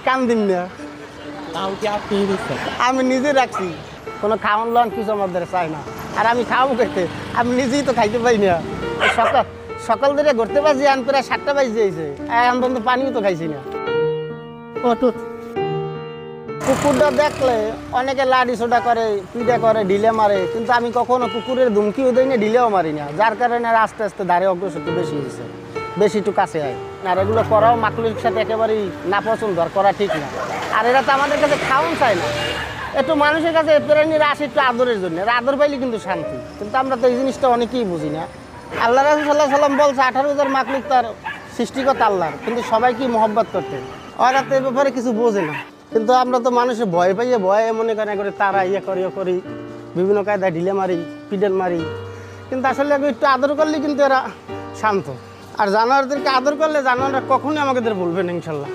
কান দিন না, তাও কি আপনি দিচ্ছেন? আমি নিজে রাখছি, কোনো খাওয়ান লন কিছু আমাদের চাই না। আর আমি খাওয়াবো খেতে, আমি নিজেই তো খাইতে পাই না। সকাল সকাল ধরে ঘুরতে পারছি, আন প্রায় 7টা বাজে যাইছে, এখন পর্যন্ত পানিও তো খাইছি না। কুকুরটা দেখলে অনেকে লাঠি ছোটা করে, পিঠা করে, ঢিলে মারে, কিন্তু আমি কখনো কুকুরের ধুমকিও দিই না, ঢিলেও মারি না, যার কারণে আর আস্তে আস্তে ধারে অগ্রসর একটু বেশি হয়েছে, বেশি একটু কাছে হয়। আর এগুলো করাও মাকলুর সাথে একেবারেই না পছন্দ, আর করা ঠিক না। আর এরা তো আমাদের কাছে খাওয়ান চায় না, একটু মানুষের কাছে প্রাণীর আসে একটু আদরের জন্য, আর আদর পাইলে কিন্তু শান্তি। কিন্তু আমরা তো এই জিনিসটা অনেকেই বুঝি না। আল্লাহ রাসূল সাল্লাল্লাহু আলাইহি সাল্লাম বলছে 18,000 মাকলুক তার সৃষ্টিকর্তা আল্লাহর, কিন্তু সবাইকেই মহব্বত করতে, ওরা তো এই ব্যাপারে কিছু বোঝে না। কিন্তু আমরা তো মানুষের ভয় পাইয়ে ভয়ে মনে করে তারা ইয়ে করি, বিভিন্ন কায়দায় ঢিলে মারি, পিডেল মারি, কিন্তু আসলে একটু আদর করলে কিন্তু এরা শান্ত। আর জানোয়ারদেরকে আদর করলে জানোয়াররা কখনোই আমাদের বলবে না, ইনশাল্লাহ।